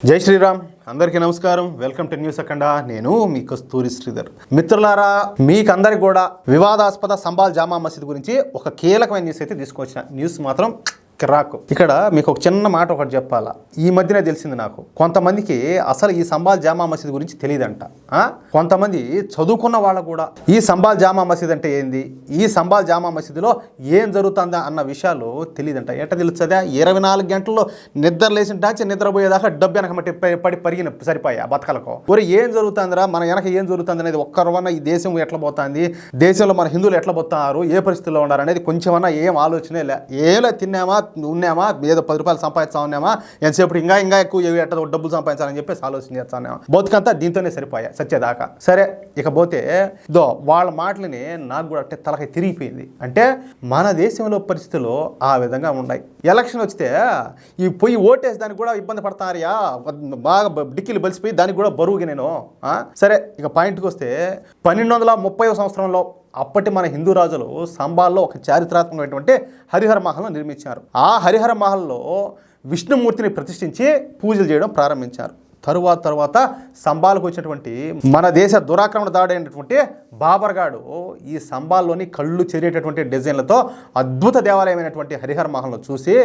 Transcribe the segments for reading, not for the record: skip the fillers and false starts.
జై శ్రీరామ్. అందరికీ నమస్కారం. వెల్కమ్ టు న్యూస్ అఖండ. నేను మీ కస్తూరి శ్రీధర్. మిత్రులారా, మీకందరికి కూడా వివాదాస్పద సంబాల్ జామా మసీద్ గురించి ఒక కీలకమైన న్యూస్ అయితే తీసుకొచ్చిన. న్యూస్ మాత్రం కిరాకు. ఇక్కడ మీకు ఒక చిన్న మాట ఒకటి చెప్పాలా. ఈ మధ్యనే తెలిసింది నాకు, కొంతమందికి అసలు ఈ సంబాల్ జామా మసీద్ గురించి తెలియదంట. కొంతమంది చదువుకున్న వాళ్ళకు కూడా ఈ సంబాల్ జామా మసీద్ అంటే ఏంది, ఈ సంబాల్ జామా మసీదులో ఏం జరుగుతుందా అన్న విషయాలు తెలియదంట. ఎట్ట తెలుస్తుందా? 24 గంటల్లో నిద్ర లేచిన డాచి నిద్రపోయేదాకా డబ్బు వెనక పడి పరిగిన సరిపోయా బతకలకు. ఒరే ఏం జరుగుతుందిరా, మన వెనక ఏం జరుగుతుంది అనేది ఒక్కరవన్నా ఈ దేశం ఎట్లా పోతుంది, దేశంలో మన హిందువులు ఎట్లా పోతున్నారు, ఏ పరిస్థితుల్లో ఉన్నారు అనేది కొంచెమన్నా ఏం ఆలోచనే లే. ఏలా తిన్నామా ఉన్నామా, ఏదో 10 రూపాయలు సంపాదిస్తా ఉన్నామా, ఎంతసేపు ఇంకా ఎక్కువ ఎట్ట డబ్బులు సంపాదించాలని చెప్పేసి ఆలోచన చేస్తానేమా. బతుకంతా దీంతోనే సరిపోయా సచ్చేదాకా. సరే, ఇక పోతే వాళ్ళ మాటలని నాకు కూడా అంటే తలకాయ తిరిగిపోయింది. అంటే మన దేశంలో పరిస్థితులు ఆ విధంగా ఉన్నాయి. ఎలక్షన్ వస్తే ఈ పోయి ఓటేసి దానికి కూడా ఇబ్బంది పడతారయా, బాగా డిక్కీలు బలిసిపోయి దానికి కూడా బరువుగా నేను. సరే, ఇక పాయింట్కి వస్తే 1230వ సంవత్సరంలో అప్పటి మన హిందూ రాజులు సంబాల్లో ఒక చారిత్రాత్మకమైనటువంటి హరిహర మహల్ను నిర్మించారు. ఆ హరిహర మహల్లో విష్ణుమూర్తిని ప్రతిష్ఠించి పూజలు చేయడం ప్రారంభించారు. తరువాత సంబాల్కు వచ్చినటువంటి మన దేశ దురాక్రమణ దాడైనటువంటి బాబర్ గాడు ఈ సంబాల్లోని కళ్ళు చెరిగేటటువంటి డిజైన్లతో అద్భుత దేవాలయమైనటువంటి హరిహర మహల్ను చూసి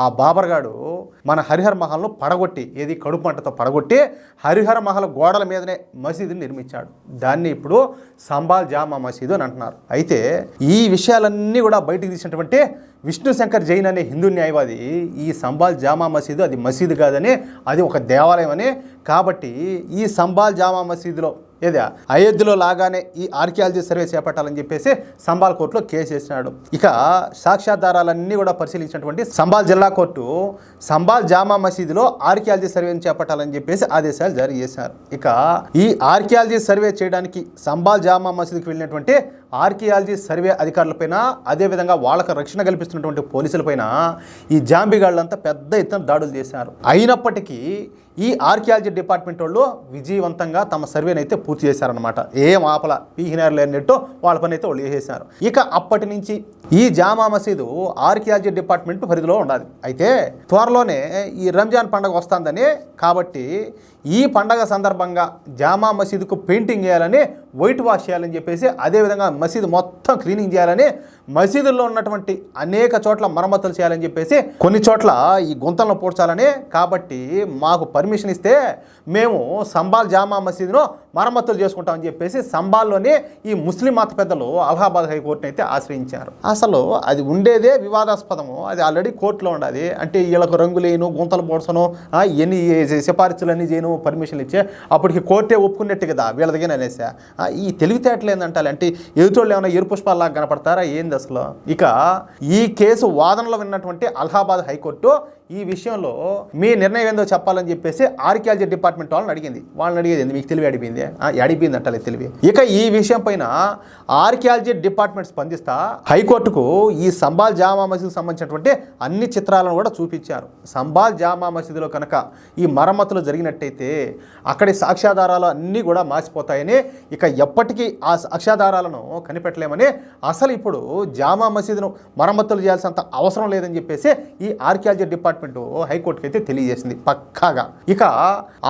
ఆ బాబర్ గాడు మన హరిహర మహల్ను పడగొట్టి, ఏది కడుపు మంటతో పడగొట్టి హరిహర మహల్ గోడల మీదనే మసీదుని నిర్మించాడు. దాన్ని ఇప్పుడు సంబాల్ జామా మసీదు అని అంటున్నారు. అయితే ఈ విషయాలన్నీ కూడా బయటికి తీసినటువంటి విష్ణు శంకర్ జైన్ అనే హిందూ న్యాయవాది ఈ సంబాల్ జామా మసీదు అది మసీదు కాదని, అది ఒక దేవాలయం అని, కాబట్టి ఈ సంబాల్ జామా మసీదులో ఏదా అయోధ్యలో లాగానే ఈ ఆర్కియాలజీ సర్వే చేపట్టాలని చెప్పేసి సంబాల్ కోర్టులో కేసు వేసినాడు. ఇక సాక్ష్యాధారాలన్నీ కూడా పరిశీలించినటువంటి సంబాల్ జిల్లా కోర్టు సంబాల్ జామా మసీదులో ఆర్కియాలజీ సర్వేని చేపట్టాలని చెప్పేసి ఆదేశాలు జారీ చేశారు. ఇక ఈ ఆర్కియాలజీ సర్వే చేయడానికి సంబాల్ జామా మసీదుకి వెళ్ళినటువంటి ఆర్కియాలజీ సర్వే అధికారులపైన, అదేవిధంగా వాళ్ళకు రక్షణ కల్పిస్తున్నటువంటి పోలీసులపైన ఈ జాంబిగాళ్ళంతా పెద్ద ఎత్తున దాడులు చేశారు. అయినప్పటికీ ఈ ఆర్కియాలజీ డిపార్ట్మెంట్ వాళ్ళు విజయవంతంగా తమ సర్వేని అయితే పూర్తి చేశారనమాట. ఏం ఆపల పీహినారు లేనట్టు వాళ్ళ పని అయితే వాళ్ళు చేసేశారు. ఇక అప్పటి నుంచి ఈ జామా మసీదు ఆర్కియాలజీ డిపార్ట్మెంట్ పరిధిలో ఉండాలి. అయితే త్వరలోనే ఈ రంజాన్ పండుగ వస్తుందని, కాబట్టి ఈ పండగ సందర్భంగా జామా మసీదుకు పెయింటింగ్ చేయాలని, వైట్ వాష్ చేయాలని చెప్పేసి, అదేవిధంగా మసీదు మొత్తం క్లీనింగ్ చేయాలని, మసీదుల్లో ఉన్నటువంటి అనేక చోట్ల మరమ్మతులు చేయాలని చెప్పేసి, కొన్ని చోట్ల ఈ గుంతలను పూడ్చాలని, కాబట్టి మాకు పర్మిషన్ ఇస్తే మేము సంబాల్ జామా మసీదును మరమ్మతులు చేసుకుంటామని చెప్పేసి సంబాల్లోనే ఈ ముస్లిం మత పెద్దలు అలహాబాద్ హైకోర్టుని అయితే ఆశ్రయించారు. అసలు అది ఉండేదే వివాదాస్పదము, అది ఆల్రెడీ కోర్టులో ఉండాలి. అంటే వీళ్ళకు రంగులేను, గుంతలు పోడ్చను, ఎన్ని సిఫార్సులన్నీ చేయను, పర్మిషన్లు ఇచ్చే అప్పటికి కోర్టే ఒప్పుకున్నట్టు కదా వీళ్ళ దగ్గర అనేసా. ఈ తెలివితేటలు ఏందంటారు అంటే ఎదుటోళ్ళు ఏమైనా ఎరు పుష్పాల్లాగా కనపడతారా ఏంది అసలు? ఇక ఈ కేసు వాదనలో విన్నటువంటి అలహాబాద్ హైకోర్టు ఈ విషయంలో మీ నిర్ణయం ఏందో చెప్పాలని చెప్పేసి ఆర్కియాలజీ డిపార్ట్మెంట్ వాళ్ళని అడిగింది. వాళ్ళని అడిగేది మీకు తెలివి అడిపోయింది అంటలే తెలివి. ఇక ఈ విషయం పైన ఆర్కియాలజీ డిపార్ట్మెంట్ స్పందిస్తా హైకోర్టుకు ఈ సంబాల్ జామా మసీదుకు సంబంధించినటువంటి అన్ని చిత్రాలను కూడా చూపించారు. సంబాల్ జామా మసీదులో కనుక ఈ మరమ్మతులు జరిగినట్టయితే అక్కడి సాక్ష్యాధారాలు అన్నీ కూడా మాసిపోతాయని, ఇక ఎప్పటికీ ఆ సాక్ష్యాధారాలను కనిపెట్టలేమని, అసలు ఇప్పుడు జామా మసీదును మరమ్మతులు చేయాల్సినంత అవసరం లేదని చెప్పేసి ఈ ఆర్కియాలజీ డిపార్ట్మెంట్ హైకోర్టుకి అయితే తెలియజేసింది పక్కాగా. ఇక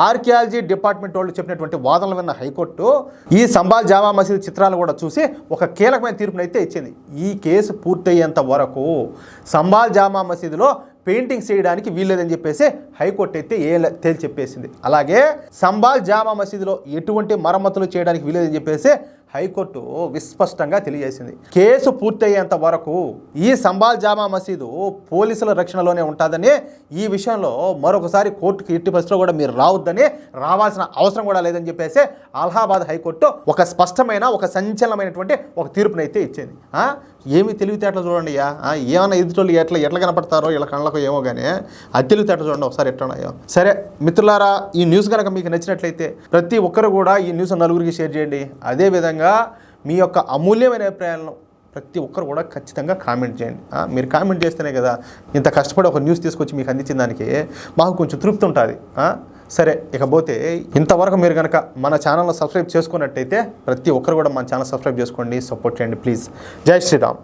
ఆర్కియాలజీ డిపార్ట్మెంట్ వాళ్ళు చెప్పినటువంటి వాదనలు విన్న హైకోర్టు ఈ సంబాల్ జామా మసీదు చిత్రాలు కూడా చూసి ఒక కీలకమైన తీర్పును అయితే ఇచ్చింది. ఈ కేసు పూర్తయ్యేంత వరకు సంబాల్ జామా మసీదులో పెయింటింగ్స్ చేయడానికి వీల్లేదని చెప్పేసి హైకోర్టు అయితే తేల్చి చెప్పేసింది. అలాగే సంబాల్ జామా మసీదులో ఎటువంటి మరమ్మతులు చేయడానికి వీల్లేదని చెప్పేసి హైకోర్టు విస్పష్టంగా తెలియజేసింది. కేసు పూర్తయ్యేంత వరకు ఈ సంబాల్ జామా మసీదు పోలీసుల రక్షణలోనే ఉంటుందని, ఈ విషయంలో మరొకసారి కోర్టుకి ఎట్టి పరిస్థితుల్లో కూడా మీరు రావాల్సిన అవసరం కూడా లేదని చెప్పేసి అలహాబాద్ హైకోర్టు ఒక స్పష్టమైన, ఒక సంచలనమైనటువంటి ఒక తీర్పునైతే ఇచ్చింది. ఏమి తెలివితేటలు చూడండి. ఏమైనా ఎదుటోళ్ళు ఎట్లా కనపడతారో ఇలా కళ్ళకు ఏమో కానీ అది తెలివితేటలు చూడండి ఒకసారి ఎట్లున్నాయో. సరే మిత్రులారా, ఈ న్యూస్ కనుక మీకు నచ్చినట్లయితే ప్రతి ఒక్కరు కూడా ఈ న్యూస్ నలుగురికి షేర్ చేయండి. అదేవిధంగా మీ యొక్క అమూల్యమైన అభిప్రాయాలను ప్రతి ఒక్కరు కూడా ఖచ్చితంగా కామెంట్ చేయండి. మీరు కామెంట్ చేస్తేనే కదా ఇంత కష్టపడి ఒక న్యూస్ తీసుకొచ్చి మీకు అందించిన దానికి మాకు కొంచెం తృప్తి ఉంటుంది. సరే, ఇకపోతే ఇంతవరకు మీరు కనుక మన ఛానల్ను సబ్స్క్రైబ్ చేసుకున్నట్టయితే ప్రతి ఒక్కరు కూడా మన ఛానల్ సబ్స్క్రైబ్ చేసుకోండి, సపోర్ట్ చేయండి ప్లీజ్. జై శ్రీరామ్.